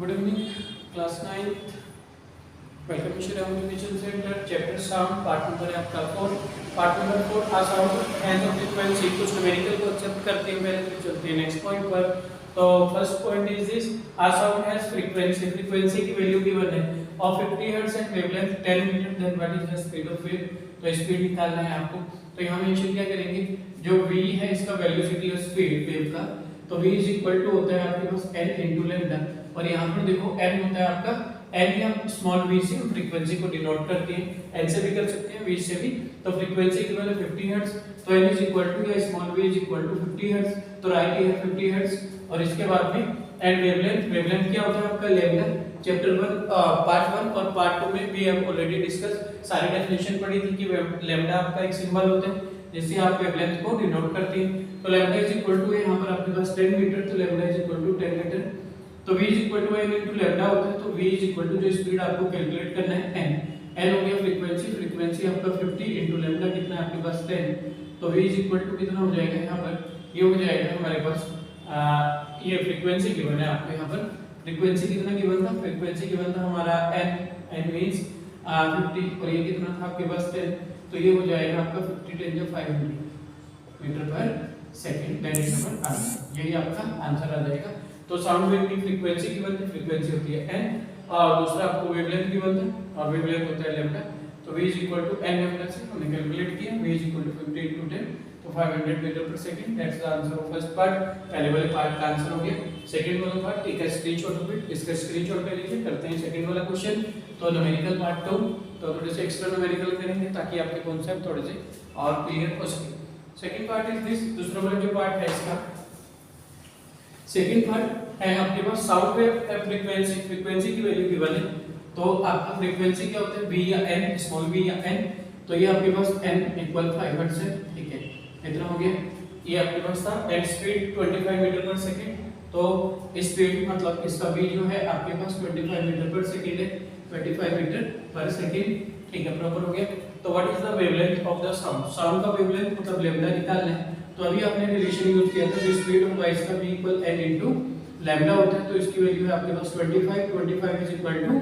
Good evening, class 9th. Welcome to Shriram Education Center. Chapter Sound, part number है आपका 4. Part number 4 a sound has of frequency. कुछ numerical को accept करते हैं, पहले फिर चलते हैं नेक्स्ट पॉइंट पर. तो first point is this: a sound has frequency. Frequency की वैल्यू गिवन है of 50 hertz and wavelength 10 metre. Then what is the speed of wave? तो स्पीड निकालना है आपको. तो यहाँ मेंशन क्या करेंगे, जो v है इसका वेलोसिटी और स्पीड वेव का. तो v इज इक्वल टू होता है आपके पास n इनटू लैम्डा. और यहाँ पर देखो n होता है आपका n या स्मॉल v से फ्रीक्वेंसी को डिनोट करते हैं. n से भी कर सकते हैं, v से भी. तो फ्रीक्वेंसी की वैल्यू 50 हर्ट्ज. तो n इज इक्वल टू या small v is equal to 50 hertz. तो राइट है 50 हर्ट्ज. और इसके बाद में एंड वेवलेंथ. वेवलेंथ क्या होता है आपका लैम्डा. चैप्टर 1 पार्ट 1 और पार्ट 2 में भी हम ऑलरेडी डिस्कस सारी डेफिनेशन पढ़ी थी कि लैम्डा आपका एक सिंबल होता है जिससे आप वेवलेंथ को डिनोट करते हैं. तो लैम्डा इज इक्वल टू यहाँ पर आपके पास 10 मीटर. तो lambda is equal to 10 metre. तो v is equal to n into lambda होता है. तो v इज इक्वल टू जो स्पीड आपको कैलकुलेट करना है n हो गया फ्रीक्वेंसी. फ्रीक्वेंसी आपका 50 इनटू लैम्डा कितना है आपके पास 10. तो v इज इक्वल टू कितना हो जाएगा यहाँ पर, ये हो जाएगा हमारे पास ये फ्रीक्वेंसी गिवन है आपको यहाँ पर. फ्रीक्वेंसी कितना गिवन था? फ्रीक्वेंसी गिवन था हमारा n मींस 50 और ये कितना था आपके पास 10. तो ये हो जाएगा आपका 50 10 500 metre per second. That is our answer. यही आपका आंसर आ जाएगा. तो साउंड वेव की फ्रीक्वेंसी गिवन है, फ्रीक्वेंसी होती है n. और दूसरा आपको वेवलेंथ गिवन है और वेवलेंथ होता है लैम्डा. तो v is equal to n lambda से हमने कैलकुलेट किया. v is equal to 50 into 10 तो 500 metre per second. That's the answer of first part. पहले वाले पार्ट का आंसर हो गया. सेकंड वाला पार्ट एक स्क्रीनशॉट हो गया, इसका स्क्रीनशॉट ले लीजिए. करते हैं सेकंड वाला क्वेश्चन. तो न्यूमेरिकल पार्ट 2 तो थोड़े से एक्स्ट्रा न्यूमेरिकल करेंगे ताकि आपके कॉन्सेप्ट थोड़े से और क्लियर हो सके. Second part is this. दूसरा वाला जो पार्ट है इसका सेकंड पार्ट है आपके पास साउंड वेव फ्रीक्वेंसी. फ्रीक्वेंसी की वैल्यू गिवन है. तो आपका फ्रीक्वेंसी क्या होता है, v या n, स्मॉल v या n. तो ये आपके पास n इक्वल 5 हर्ट्ज है. ठीक है, इतना हो गया. ये आपके पास था and speed 25 metre per second. तो स्पीड मतलब इसका v जो है आपके पास 25 मीटर पर सेकंड है. 25 मीटर पर सेकंड. ठीक है, प्रॉपर हो गया. तो what is the wavelength of the sound? Sound का वेवलेंथ मतलब लैम्डा निकालना है. तो अभी आपने रिलेशन यूज किया था जो स्पीड ऑफ वॉइस का v equal n into lambda होता है. तो इसकी वैल्यू है आपके पास 25 इज इक्वल टू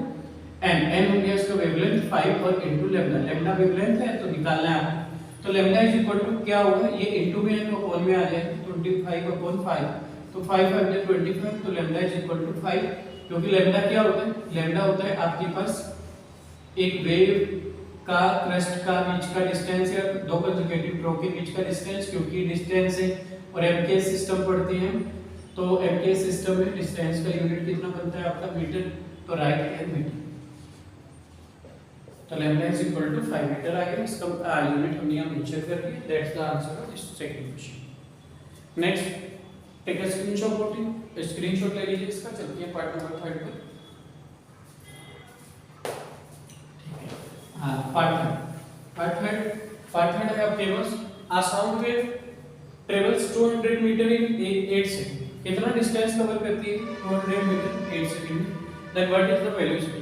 n हो गया इसका वेवलेंथ 5 और इनटू लैम्डा. लैम्डा वेवलेंथ है तो निकालना है आपको. तो लैम्डा इज इक्वल टू क्या होगा, ये इनटू में है तो अपॉन में आ जाएगा. 25 अपॉन 5 तो 5 5 25. तो लैम्डा इज इक्वल टू 5. क्योंकि लैम्डा क्या होता है, लैम्डा होता है आपके पास एक वेव का क्रस्ट का बीच का डिस्टेंस या दो कंजुगेटिव ड्रॉ के बीच का डिस्टेंस. क्योंकि डिस्टेंस है और एमकेएस सिस्टम पढ़ते हैं तो एमकेएस सिस्टम में डिस्टेंस का यूनिट कितना बनता है आपका मीटर. तो राइट है मीटर. तो lambda is equal to 5 metre आ गया. इसका यूनिट हमने यहां मेंशन कर दिया. That's the answer of this second question. Next take a screenshot ले लीजिए इसका. चलते हैं पार्ट नंबर 3 पर. हां, पार्ट थर्ड है आपके पास. A sound wave travels 200 metre in 8 second. कितना डिस्टेंस कवर करती है? 200 मीटर 8 सेकंड में. Then what is the velocity?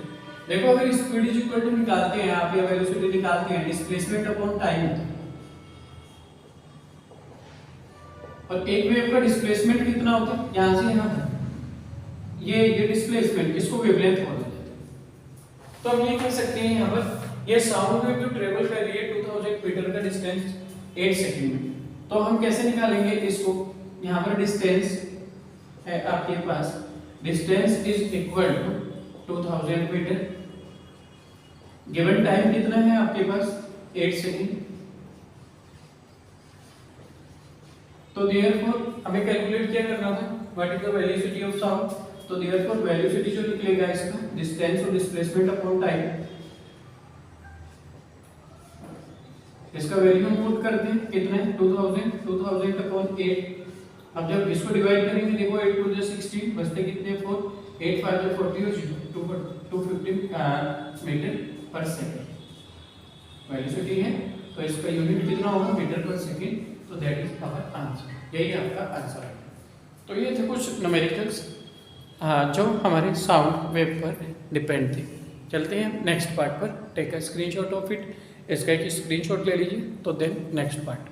देखो अगर स्पीड इज इक्वल टू निकालते हैं आप या वेलोसिटी निकालते हैं, डिस्प्लेसमेंट अपॉन टाइम होता है. और एक वेव का डिस्प्लेसमेंट कितना होता है, यहां से यहां तक. ये डिस्प्लेसमेंट इसको वेवलेंथ बोला जाता है. तो हम ये कह सकते हैं यहां पर ये साउंड वेव जो ट्रेवल कर रही है 2000 मीटर का डिस्टेंस 8 सेकंड में. तो हम कैसे निकालेंगे इसको? यहां पर डिस्टेंस है आपके पास. Distance is equal to 2000 metre. Given time कितना है आपके पास 8 सेकंड. तो देयरफॉर हमें कैलकुलेट क्या करना था, what is the velocity of sound. तो देयरफॉर वेलोसिटी जो निकलेगा इसका डिस्टेंस और डिस्प्लेसमेंट अपॉन टाइम, इसका वैल्यू हम पुट करते हैं. कितना है 2000 अपॉन 8. अब जब इसको डिवाइड करेंगे देखो 8 2 16 बचते कितने 4. 8 5 40 हो जाएगा 250 मीटर पर सेकंड वेलोसिटी है. तो इसका यूनिट कितना होगा मीटर पर सेकंड. तो दैट इज आवर आंसर. यही आपका आंसर है. तो ये थे कुछ न्यूमेरिकल्स जो हमारे साउंड वेव पर डिपेंड थे. चलते हैं नेक्स्ट पार्ट पर. Take a screenshot of it. इसका एक स्क्रीनशॉट ले लीजिए. तो देन नेक्स्ट पार्ट.